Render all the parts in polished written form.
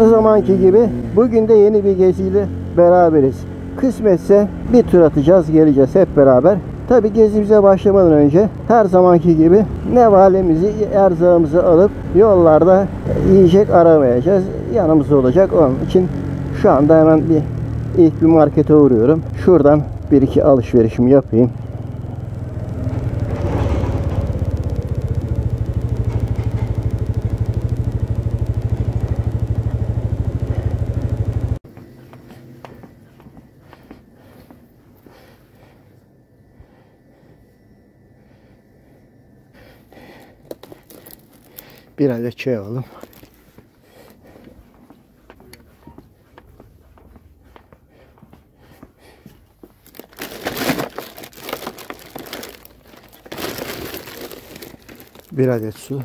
zamanki gibi bugün de yeni bir geziyle beraberiz. Kısmetse bir tur atacağız, geleceğiz hep beraber. Tabi gezimize başlamadan önce her zamanki gibi nevalemizi, erzağımızı alıp yollarda yiyecek aramayacağız. Yanımızda olacak. Onun için şu anda hemen ilk bir markete uğruyorum. Şuradan bir iki alışverişimi yapayım. Bir adet çay alalım. Bir adet su.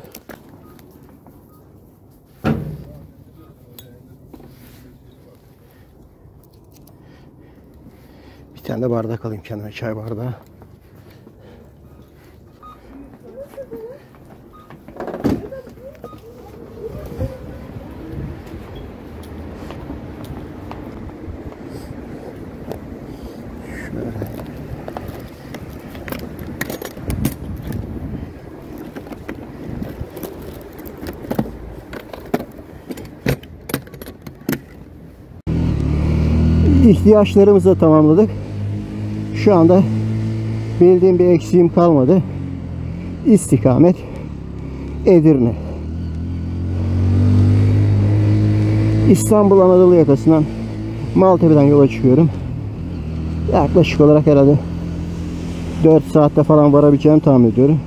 Bir tane de bardak alayım kendime, çay bardağı. İhtiyaçlarımızı da tamamladık. Şu anda bildiğim bir eksiğim kalmadı. İstikamet Edirne. İstanbul Anadolu yakasından Maltepe'den yola çıkıyorum. Yaklaşık olarak herhalde 4 saatte falan varabileceğimi tahmin ediyorum.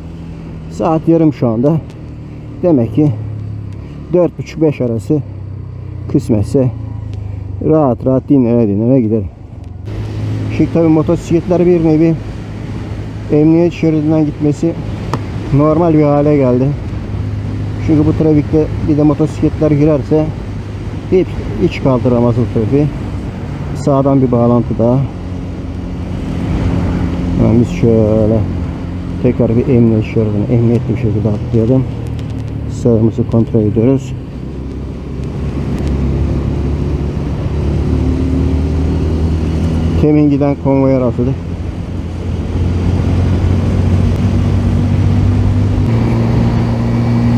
Saat yarım şu anda. Demek ki 4.30-5 arası kısmetse rahat rahat dinlene giderim. Şimdi tabi motosikletler bir nevi emniyet şeridinden gitmesi normal bir hale geldi. Çünkü bu trafikte bir de motosikletler girerse hiç kaldıramaz bu trafiği. Sağdan bir bağlantı daha. Yani biz şöyle tekrar bir emniyet şeridine emniyetli bir şekilde atlayalım. Sağımızı kontrol ediyoruz. Temin giden konvoya rastladık.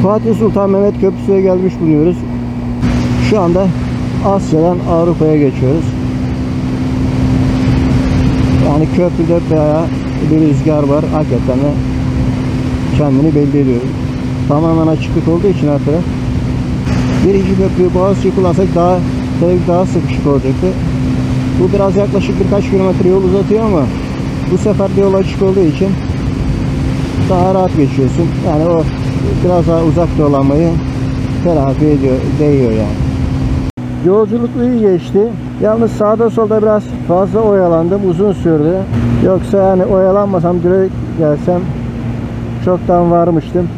Fatih Sultan Mehmet Köprüsü'ne gelmiş bulunuyoruz. Şu anda Asya'dan Avrupa'ya geçiyoruz. Yani köprüde bayağı bir rüzgar var. Hakikaten de kendini belli ediyor. Tamamen açıklık olduğu için her taraf. Birinci köprüyü Boğaziçi kullansak daha sıkışık olacaktı. Bu biraz yaklaşık birkaç kilometre yol uzatıyor ama bu sefer de yol açık olduğu için daha rahat geçiyorsun. Yani o biraz daha uzak dolanmayı telafi ediyor, değiyor yani. Yolculuk iyi geçti. Yalnız sağda solda biraz fazla oyalandım. Uzun sürdü. Yoksa yani oyalanmasam direkt gelsem çoktan varmıştım.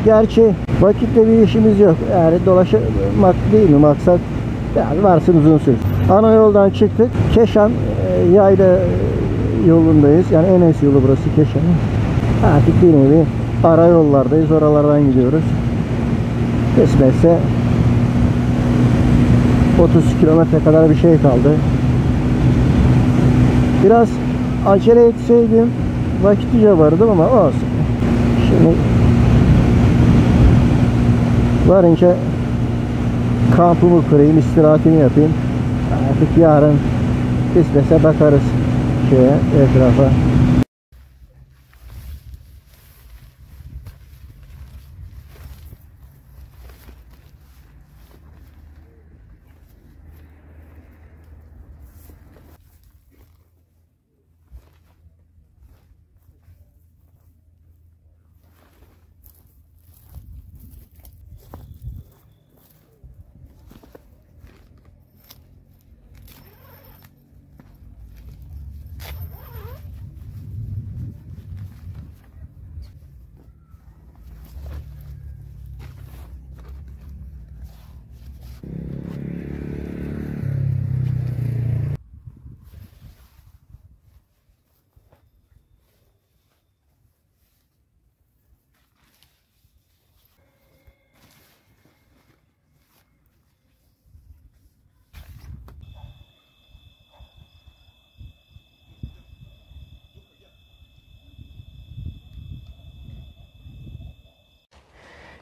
Gerçi vakitte bir işimiz yok. Yani dolaşmak değil mi maksat? Yani varsın uzun sürsün. Ana yoldan çıktık. Keşan yayla yolundayız. Yani Enes yolu burası Keşan'ın. Artık bir nevi ara yollardayız. Oralardan gidiyoruz. Kısmetse 30 kilometre kadar bir şey kaldı. Biraz acele etseydim vakitlice vardım ama olsun. Şimdi varınca kampımı kurayım, istirahatimi yapayım. Artık yarın kısmetse bakarız etrafa.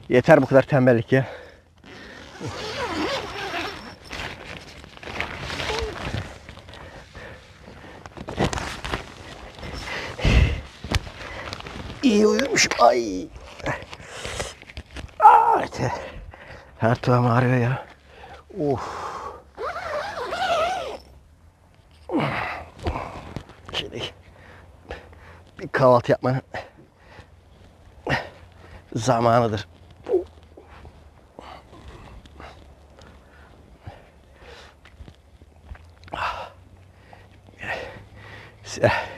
Yeter bu kadar tembellik ya. İyi uyumuşum. Ay. Evet. Her tarafım ağrıyor ya. Of. Şimdi bir kahvaltı yapmanın zamanıdır.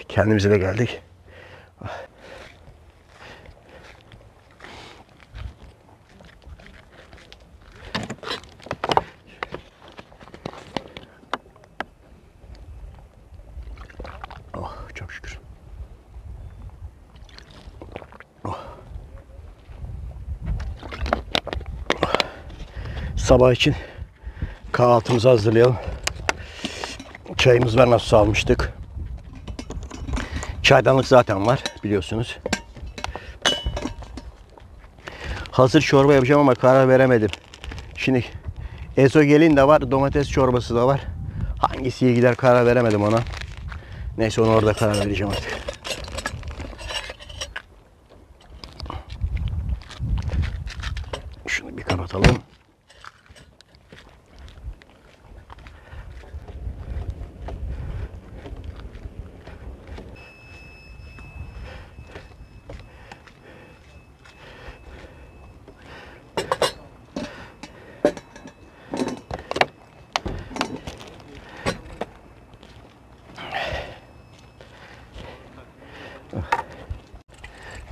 Kendimize de geldik. Oh, çok şükür. Oh. Sabah için kahvaltımızı hazırlayalım. Çayımız var, nasıl almıştık. Çaydanlık zaten var biliyorsunuz. Hazır çorba yapacağım ama karar veremedim. Şimdi ezogelin de var, domates çorbası da var. Hangisi iyi gider karar veremedim ona. Neyse onu orada karar vereceğim artık. Şunu bir kapatalım.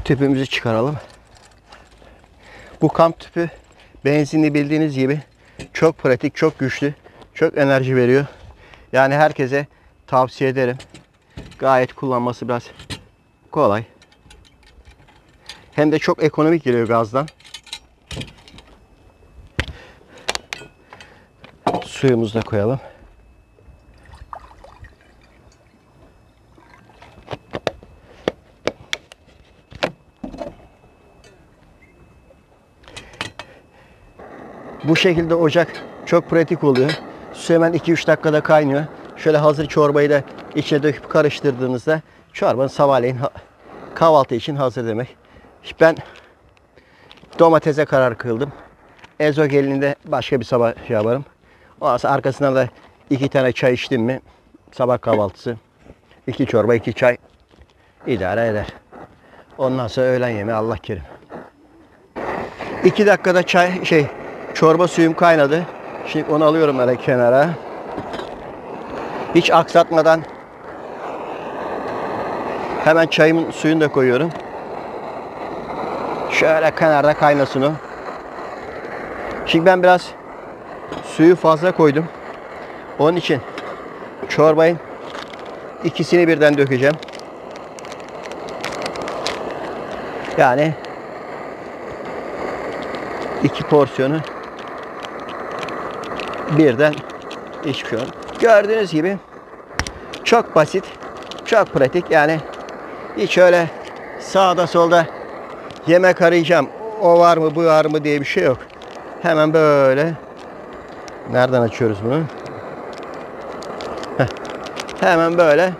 Tüpümüzü çıkaralım. Bu kamp tüpü benzinli, bildiğiniz gibi çok pratik, çok güçlü, çok enerji veriyor. Yani herkese tavsiye ederim. Gayet kullanması biraz kolay. Hem de çok ekonomik geliyor gazdan. Suyumuzu da koyalım. Bu şekilde ocak çok pratik oluyor. Su hemen 2-3 dakikada kaynıyor. Şöyle hazır çorbayı da içine döküp karıştırdığınızda çorbanın sabahleyin kahvaltı için hazır demek. Ben domatese karar kıldım. Ezogelini de başka bir sabah şey yaparım. Ondan sonra arkasından da 2 tane çay içtim mi sabah kahvaltısı 2 çorba 2 çay idare eder. Ondan sonra öğlen yemeği Allah kerim. 2 dakikada çorba suyum kaynadı. Şimdi onu alıyorum böyle kenara. Hiç aksatmadan hemen çayımın suyunu da koyuyorum. Şöyle kenarda kaynasın o. Şimdi ben biraz suyu fazla koydum. Onun için çorbayın ikisini birden dökeceğim. Yani 2 porsiyonu birden içiyorum. Gördüğünüz gibi çok basit, çok pratik. Yani hiç öyle sağda solda yemek arayacağım. O var mı, bu var mı diye bir şey yok. Hemen böyle. Nereden açıyoruz bunu? Heh. Hemen böyle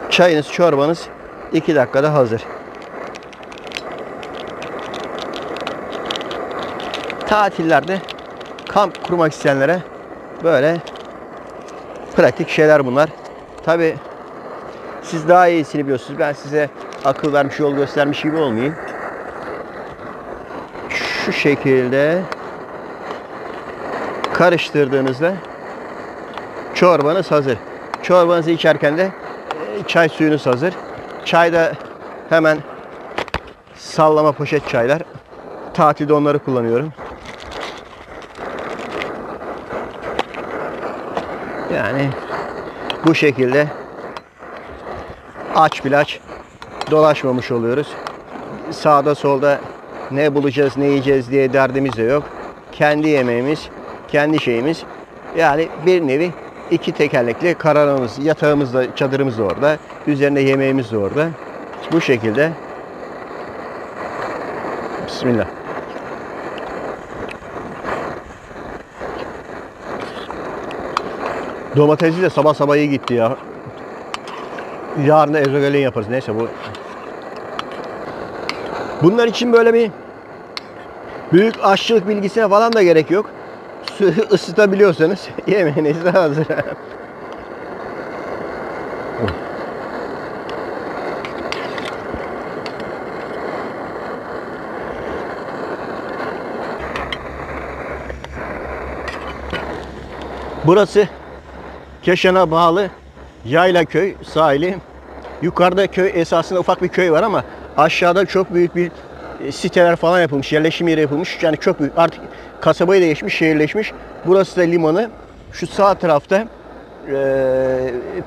çayınız, çorbanız 2 dakikada hazır. Tatillerde kamp kurmak isteyenlere böyle pratik şeyler bunlar. Tabi siz daha iyisini biliyorsunuz. Ben size akıl vermiş, yol göstermiş gibi olmayayım. Şu şekilde karıştırdığınızda çorbanız hazır. Çorbanızı içerken de çay suyunuz hazır. Çayda hemen sallama poşet çaylar. Tatilde onları kullanıyorum. Yani bu şekilde aç dolaşmamış oluyoruz. Sağda solda ne bulacağız, ne yiyeceğiz diye derdimiz de yok. Kendi yemeğimiz, kendi şeyimiz. Yani bir nevi 2 tekerlekli karavamız, yatağımız da, çadırımız da orada. Üzerinde yemeğimiz de orada. Bu şekilde Bismillah. Domatesi de sabah sabah iyi gitti ya. Yarın da ezogelin yaparız. Neyse bu. Bunlar için böyle bir büyük aşçılık bilgisine falan da gerek yok. Suyu ısıtabiliyorsanız yemeğiniz de hazır. Burası Keşan'a bağlı Yaylaköy sahili. Yukarıda köy esasında ufak bir köy var ama aşağıda çok büyük bir siteler falan yapılmış, yerleşim yeri yapılmış. Yani çok büyük. Artık kasabayı da geçmiş, şehirleşmiş. Burası da limanı. Şu sağ tarafta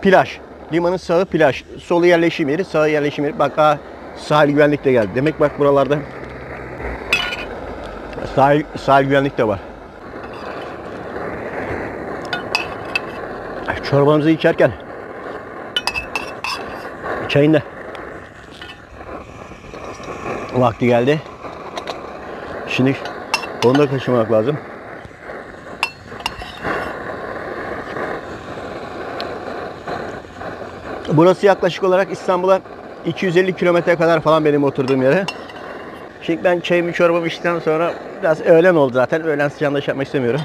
plaj. Limanın sağı plaj. Solu yerleşim yeri, sağı yerleşim yeri. Bak sahil güvenlik de geldi. Demek bak buralarda sahil güvenlik de var. Çorbamızı içerken çayın da vakti geldi. Şimdi onu da kaşımak lazım. Burası yaklaşık olarak İstanbul'a 250 kilometre kadar falan benim oturduğum yere. Şimdi ben çayımı çorbamı içtikten sonra biraz öğlen oldu zaten. Öğlen sıcağında iş yapmak istemiyorum.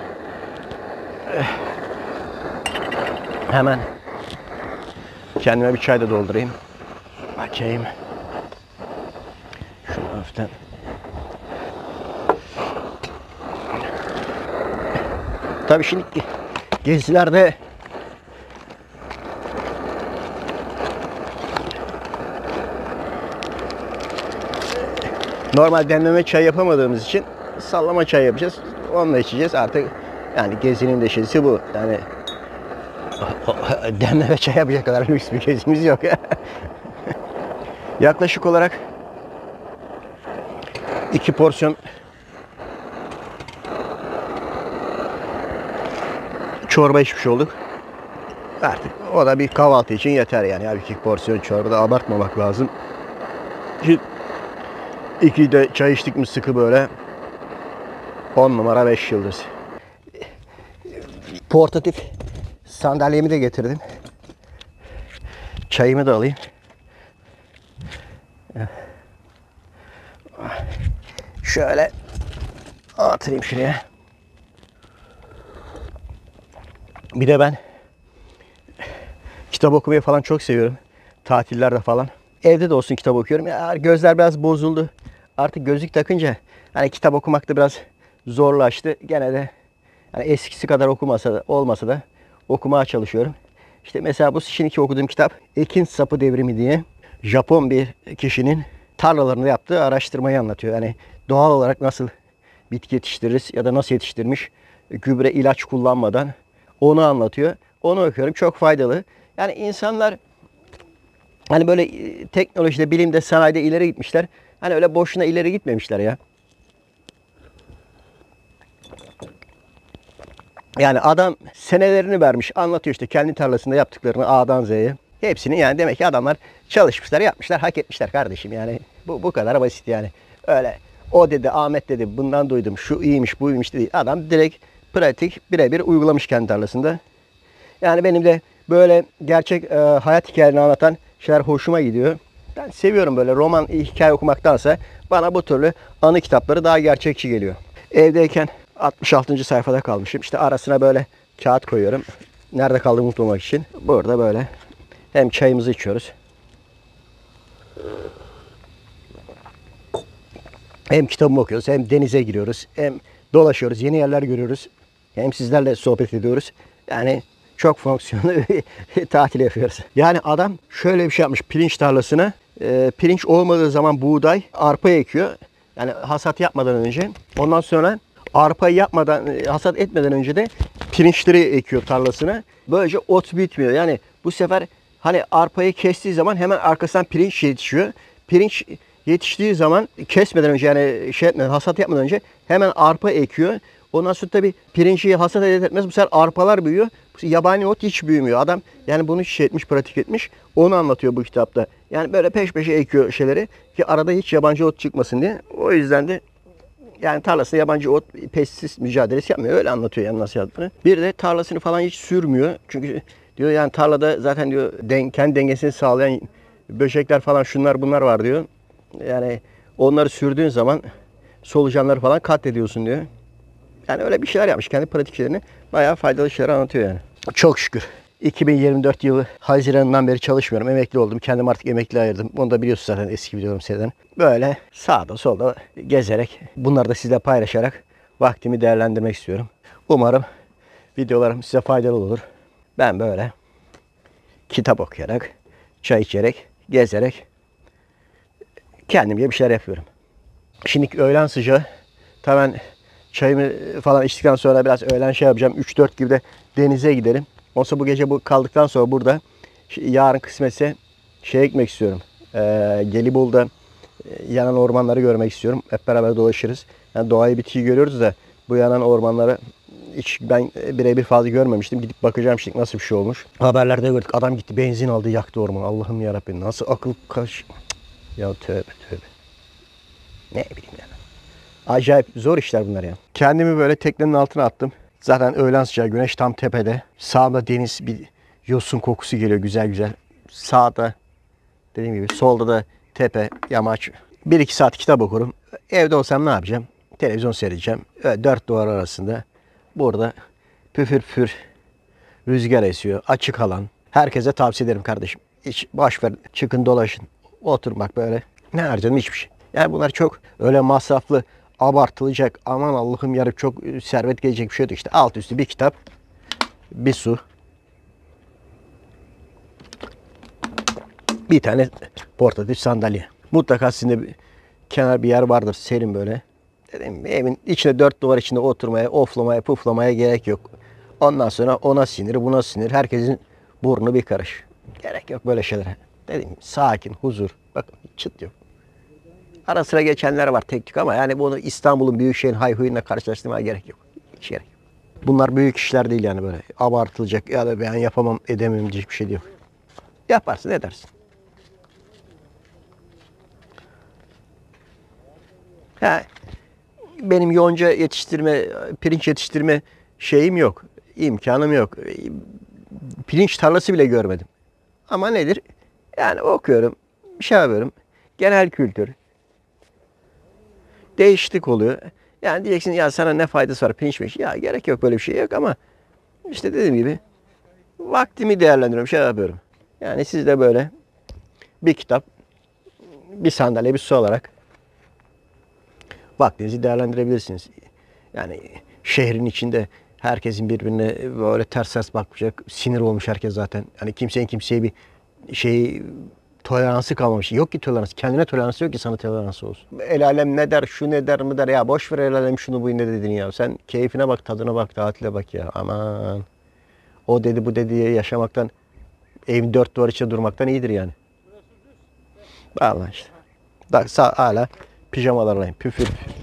Hemen kendime bir çay da doldurayım. Bakayım. Şunu hafiften. Tabii şimdi gezilerde normal demleme çay yapamadığımız için sallama çay yapacağız. Onunla içeceğiz artık. Yani gezinin de şeysi bu. Yani demleme çay yapacak kadar lüks bir gezimiz yok. Yaklaşık olarak 2 porsiyon çorba içmiş olduk. Artık o da bir kahvaltı için yeter yani. Ya 2 porsiyon çorba da abartmamak lazım. Şimdi 2 de çay içtik mi sıkı böyle 10 numara 5 yıldız. Portatif sandalyemi de getirdim. Çayımı da alayım. Şöyle atayım şuraya. Bir de ben kitap okumayı falan çok seviyorum. Tatillerde falan. Evde de olsun kitap okuyorum. Ya gözler biraz bozuldu. Artık gözlük takınca hani kitap okumak da biraz zorlaştı. Gene de yani eskisi kadar olmasa da okumaya çalışıyorum. İşte mesela bu şimdiki okuduğum kitap Ekin Sapı Devrimi diye Japon bir kişinin tarlalarında yaptığı araştırmayı anlatıyor. Yani doğal olarak nasıl bitki yetiştiririz ya da nasıl yetiştirmiş gübre ilaç kullanmadan onu anlatıyor. Onu okuyorum. Çok faydalı. Yani insanlar hani böyle teknolojide, bilimde, sanayide ileri gitmişler. Hani öyle boşuna ileri gitmemişler ya. Yani adam senelerini vermiş, anlatıyor işte kendi tarlasında yaptıklarını A'dan Z'ye. Hepsini yani demek ki adamlar çalışmışlar, yapmışlar, hak etmişler kardeşim yani. Bu kadar basit yani. Öyle o dedi, Ahmet dedi, bundan duydum, şu iyiymiş, bu iyiymiş dedi. Adam direkt pratik birebir uygulamış kendi tarlasında. Yani benim de böyle gerçek hayat hikayelerini anlatan şeyler hoşuma gidiyor. Ben seviyorum böyle roman hikaye okumaktansa bana bu türlü anı kitapları daha gerçekçi geliyor. Evdeyken 66. sayfada kalmışım. İşte arasına böyle kağıt koyuyorum. Nerede kaldığımı unutmamak için. Burada böyle hem çayımızı içiyoruz. Hem kitabımı okuyoruz, hem denize giriyoruz, hem dolaşıyoruz, yeni yerler görüyoruz. Hem sizlerle sohbet ediyoruz. Yani çok fonksiyonlu bir tatil yapıyoruz. Yani adam şöyle bir şey yapmış pirinç tarlasına. Pirinç olmadığı zaman buğday, arpa ekiyor. Yani hasat yapmadan önce. Ondan sonra arpayı hasat etmeden önce de pirinçleri ekiyor tarlasına. Böylece ot bitmiyor. Yani bu sefer hani arpayı kestiği zaman hemen arkasından pirinç yetişiyor. Pirinç yetiştiği zaman kesmeden önce yani hasat yapmadan önce hemen arpa ekiyor. Ondan sonra tabii pirinci hasat etmez. Bu sefer arpalar büyüyor. Yabani ot hiç büyümüyor. Adam yani bunu şey etmiş, pratik etmiş. Onu anlatıyor bu kitapta. Yani böyle peş peşe ekiyor şeyleri ki arada hiç yabancı ot çıkmasın diye. O yüzden de yani tarlasında yabancı ot, pestisit mücadelesi yapmıyor. Öyle anlatıyor yani nasıl yaptığını. Bir de tarlasını falan hiç sürmüyor. Çünkü diyor yani tarlada zaten diyor kendi dengesini sağlayan böcekler falan şunlar bunlar var diyor. Yani onları sürdüğün zaman solucanları falan katlediyorsun diyor. Yani öyle bir şeyler yapmış. Kendi pratik şeylerini bayağı faydalı şeyler anlatıyor yani. Çok şükür. 2024 yılı Haziran'dan beri çalışmıyorum. Emekli oldum. Kendim artık emekli ayırdım. Onu da biliyorsun zaten eski videolarım seriden. Böyle sağda solda gezerek bunları da sizle paylaşarak vaktimi değerlendirmek istiyorum. Umarım videolarım size faydalı olur. Ben böyle kitap okuyarak, çay içerek, gezerek kendimce bir şeyler yapıyorum. Şimdi öğlen sıcağı. Hemen çayımı falan içtikten sonra biraz öğlen şey yapacağım. 3-4 gibi de denize gidelim. Ondan bu gece bu kaldıktan sonra burada yarın kısmetse şeye gitmek istiyorum. Gelibolu'da yanan ormanları görmek istiyorum. Hep beraber dolaşırız. Yani doğayı bitkiyi görüyoruz da bu yanan ormanları hiç ben birebir fazla görmemiştim. Gidip bakacağım şimdi nasıl bir şey olmuş. Haberlerde gördük. Adam gitti benzin aldı yaktı ormanı. Allah'ım yarabbim nasıl akıl kaş. Ya tövbe tövbe. Ne bileyim yani. Acayip zor işler bunlar ya. Kendimi böyle teknenin altına attım. Zaten öğlen sıcağı güneş tam tepede. Sağda deniz bir yosun kokusu geliyor güzel güzel. Sağda dediğim gibi solda da tepe, yamaç. 1-2 saat kitap okurum. Evde olsam ne yapacağım? Televizyon seyredeceğim. Öyle dört duvar arasında. Burada püfür püfür rüzgar esiyor. Açık alan. Herkese tavsiye ederim kardeşim. Hiç boş ver. Çıkın dolaşın. Oturmak böyle. Ne harcadım hiçbir şey. Yani bunlar çok öyle masraflı, abartılacak, aman Allah'ım yarım çok servet gelecek bir şey değil. İşte alt üstü bir kitap, bir su, bir tane portatif sandalye. Mutlaka sizin de kenar bir yer vardır serin böyle. Dedim evin içinde dört duvar içinde oturmaya, oflamaya, puflamaya gerek yok. Ondan sonra ona sinir, buna sinir. Herkesin burnu bir karış. Gerek yok böyle şeylere. Dedim sakin, huzur. Bakın çıt yok. Ara sıra geçenler var tek tük ama yani bunu İstanbul'un büyük şehrin hayhuyuyla karşılaştırmaya gerek yok. Hiç gerek yok. Bunlar büyük işler değil yani böyle abartılacak ya da ben yapamam edemem diyecek bir şey yok. Yaparsın edersin. Ha, benim yonca yetiştirme, pirinç yetiştirme şeyim yok. İmkanım yok. Pirinç tarlası bile görmedim. Ama nedir? Yani okuyorum, bir şey yapıyorum. Genel kültür. Değişiklik oluyor. Yani diyeceksin ya sana ne faydası var pirinç mi? Ya gerek yok böyle bir şey yok ama işte dediğim gibi vaktimi değerlendiriyorum, şey yapıyorum. Yani siz de böyle bir kitap, bir sandalye, bir su alarak vaktinizi değerlendirebilirsiniz. Yani şehrin içinde herkesin birbirine böyle ters bakacak, sinir olmuş herkes zaten. Yani kimsenin kimseye bir şeyi toleransı kalmamış. Yok ki tolerans. Kendine toleransı yok ki sana toleransı olsun. El alem ne der, şu ne der mi der. Ya boş ver el alem şunu bu ne dedin ya. Sen keyfine bak, tadına bak, tatile bak ya. Aman. O dedi bu dedi diye yaşamaktan, evin dört duvar içinde durmaktan iyidir yani. Vallahi işte. Bak hala pijamalarlayım. Püfür püfür.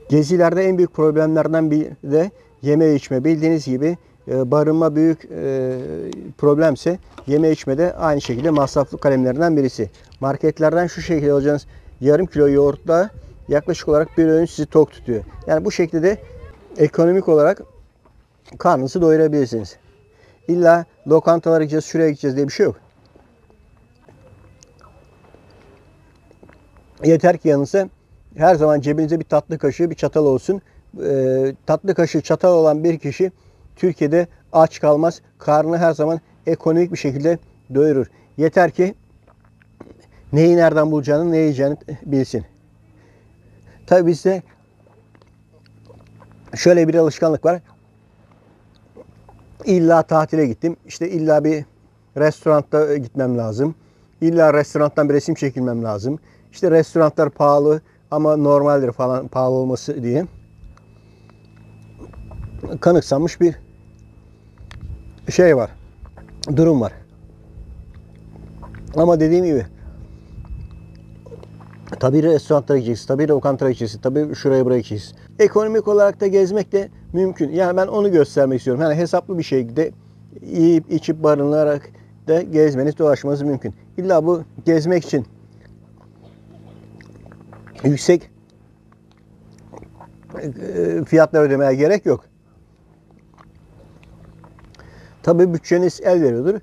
Gezilerde en büyük problemlerden biri de yeme içme. Bildiğiniz gibi barınma büyük problemse yeme içme de aynı şekilde masraflı kalemlerinden birisi. Marketlerden şu şekilde alacağınız yarım kilo yoğurtla yaklaşık olarak bir öğün sizi tok tutuyor. Yani bu şekilde ekonomik olarak karnınızı doyurabilirsiniz. İlla lokantalara gideceğiz, şuraya gideceğiz diye bir şey yok. Yeter ki yanınızda her zaman cebinizde bir tatlı kaşığı, bir çatal olsun. Tatlı kaşığı, çatal olan bir kişi Türkiye'de aç kalmaz. Karnını her zaman ekonomik bir şekilde doyurur. Yeter ki neyi nereden bulacağını, ne yiyeceğini bilsin. Tabii bizde şöyle bir alışkanlık var. İlla tatile gittim. İşte illa bir restoranda gitmem lazım. İlla restorandan bir resim çekilmem lazım. İşte restoranlar pahalı ama normaldir falan pahalı olması diye kanıksanmış bir şey var. Durum var. Ama dediğim gibi tabii restoranlara gideceksin, tabii lokantalara gideceksin, tabii şuraya buraya gideceksin. Ekonomik olarak da gezmek de mümkün. Yani ben onu göstermek istiyorum. Yani hesaplı bir şekilde yiyip içip barınarak da gezmeniz, dolaşmanız mümkün. İlla bu gezmek için yüksek fiyatlar ödemeye gerek yok. Tabii bütçeniz el veriyordur.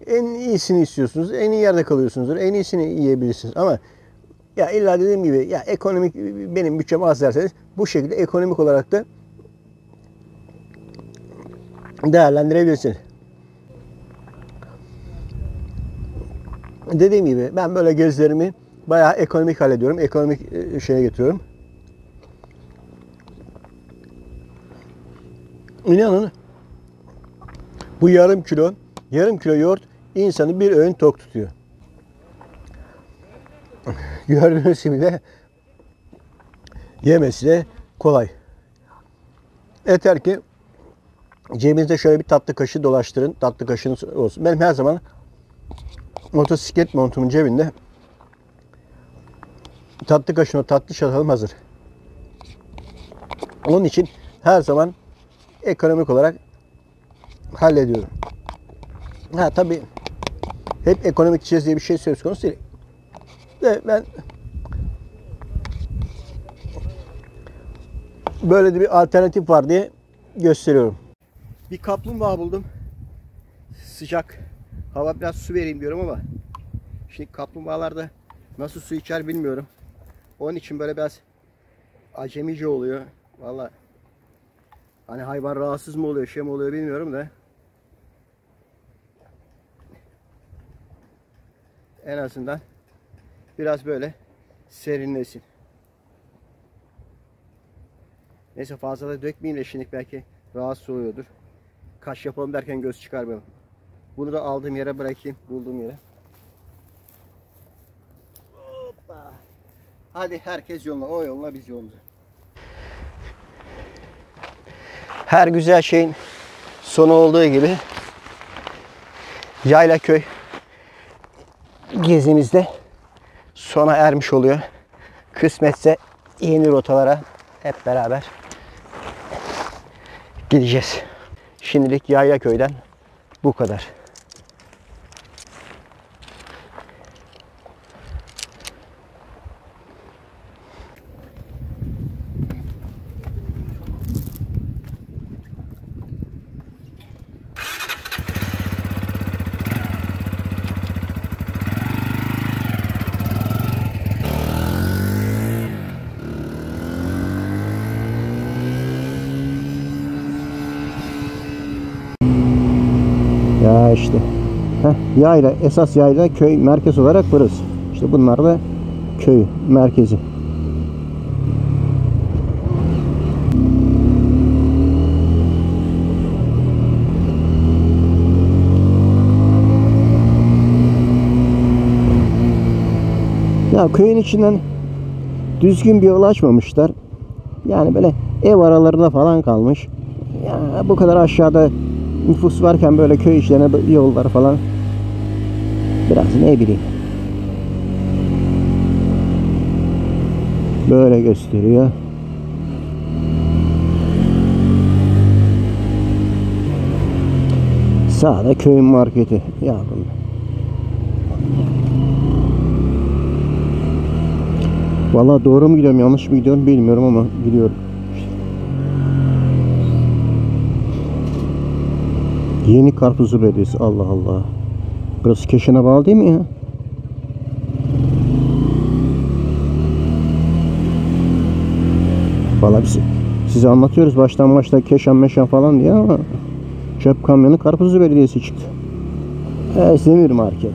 En iyisini istiyorsunuz, en iyi yerde kalıyorsunuzdur, en iyisini yiyebilirsiniz. Ama ya illa dediğim gibi ya ekonomik benim bütçem az derseniz bu şekilde ekonomik olarak da değerlendirebilirsiniz. Dediğim gibi ben böyle gezilerimi bayağı ekonomik hallediyorum. Ekonomik şeye getiriyorum. İnanın bu yarım kilo yoğurt insanı bir öğün tok tutuyor. Gördüğünüz gibi de yemesi de kolay. Yeter ki cebinizde şöyle bir tatlı kaşığı dolaştırın. Tatlı kaşığınız olsun. Benim her zaman motosiklet montumun cebinde tatlı kaşığım, tatlı çatalım hazır. Onun için her zaman ekonomik olarak hallediyorum. Ha tabii hep ekonomik içeceğiz diye bir şey söz konusu değil. Ve ben böyle de bir alternatif var diye gösteriyorum. Bir kaplumbağa buldum. Sıcak. Hava biraz su vereyim diyorum ama şimdi kaplumbağalar da nasıl su içer bilmiyorum. Onun için böyle biraz acemice oluyor. Vallahi hani hayvan rahatsız mı oluyor, şey mi oluyor bilmiyorum da. En azından biraz böyle serinlesin. Neyse fazla da dökmeyin de şimdilik belki rahatsız oluyordur. Kaş yapalım derken göz çıkarmayalım. Bunu da aldığım yere bırakayım. Bulduğum yere. Hoppa. Hadi herkes yoluna. O yoluna biz yolumuza. Her güzel şeyin sonu olduğu gibi Yaylaköy gezimizde sona ermiş oluyor. Kısmetse yeni rotalara hep beraber gideceğiz. Şimdilik Yaylaköy'den bu kadar. Ya işte. Yayla, esas yayla köy merkez olarak burası. İşte bunlar da köy merkezi. Ya köyün içinden düzgün bir yol açmamışlar. Yani böyle ev aralarında falan kalmış. Ya bu kadar aşağıda nüfus varken böyle köy içlerine yollar falan biraz ne bileyim böyle gösteriyor. Sağda köyün marketi. Yardım. Vallahi doğru mu gidiyorum, yanlış mı gidiyorum bilmiyorum ama gidiyorum. Yeni Karpuzlu Belediyesi. Allah Allah. Burası Keşan'a bağlı değil mi ya? Vallahi biz size anlatıyoruz baştan başta Keşan meşan falan diye ama çöp kamyonu Karpuzlu Belediyesi çıktı. Demir Market.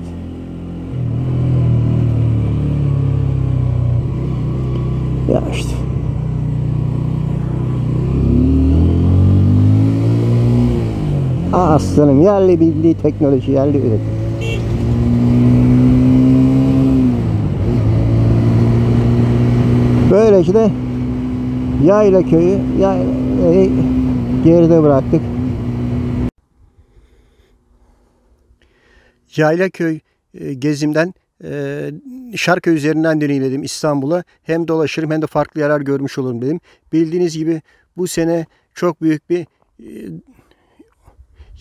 Ya işte. Aslanım, yerli bildiği teknoloji, yerli üretim. Böylece de Yayla köyü geride bıraktık. Yaylaköy gezimden Şarköy üzerinden döneyim dedim İstanbul'a. Hem dolaşırım hem de farklı yerler görmüş olurum dedim. Bildiğiniz gibi bu sene çok büyük bir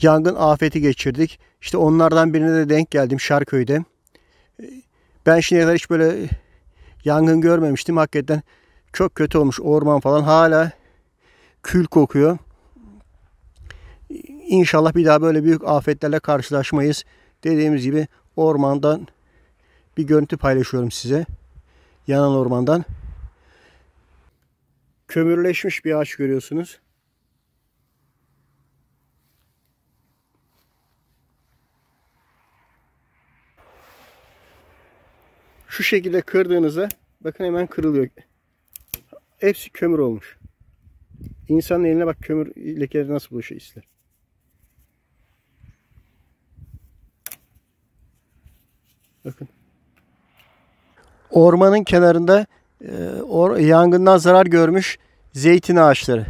yangın afeti geçirdik. İşte onlardan birine de denk geldim Şarköy'de. Ben şimdiye kadar hiç böyle yangın görmemiştim. Hakikaten çok kötü olmuş. Orman falan hala kül kokuyor. İnşallah bir daha böyle büyük afetlerle karşılaşmayız. Dediğimiz gibi ormandan bir görüntü paylaşıyorum size. Yanan ormandan. Kömürleşmiş bir ağaç görüyorsunuz. Şu şekilde kırdığınızda bakın hemen kırılıyor. Hepsi kömür olmuş. İnsanın eline bak, kömür lekeleri nasıl bulaşıyor isler. Bakın. Ormanın kenarında yangından zarar görmüş zeytin ağaçları.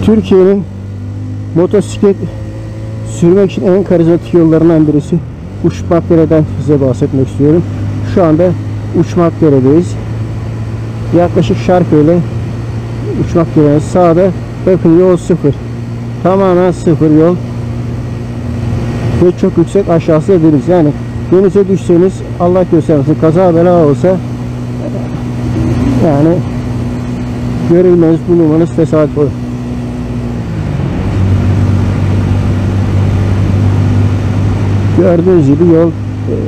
Türkiye'nin motosiklet sürmek için en karizmatik yollarından birisi Uçmakdere'den size bahsetmek istiyorum. Şu anda Uçmakdere'deyiz. Yaklaşık Şarköy'le Uçmakdere'nin sağda bakın yol sıfır. Tamamen sıfır yol. Ve çok yüksek, aşağısı da deniz. Yani denize düşseniz Allah göstermesin kaza bela olsa yani görülmeniz, bulunmanız tesadüf olur. Gördüğünüz gibi yol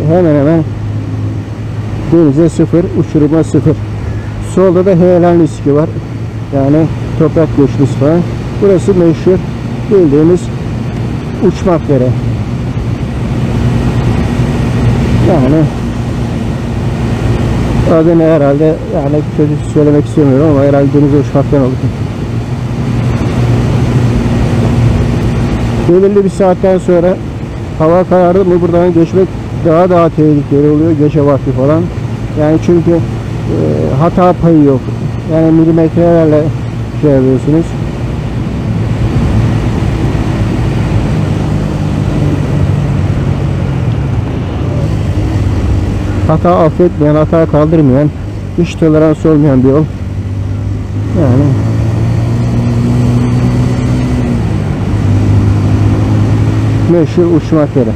hemen hemen denize sıfır, uçuruma sıfır. Solda da heyelan riski var. Yani toprak göçmesi falan. Burası meşhur bildiğimiz Uçmakdere. Yani adını herhalde yani kötü söylemek istemiyorum ama herhalde denize uçmaktan oldu. Belirli bir saatten sonra hava karardı mı buradan geçmek daha tehlikeli oluyor gece vakti falan. Yani çünkü hata payı yok. Yani milimetrelerle şey yapıyorsunuz. Hata affetmeyen, hata kaldırmayan, hiç tolerans olmayan bir yol. Yani meşhur Uçmakdere.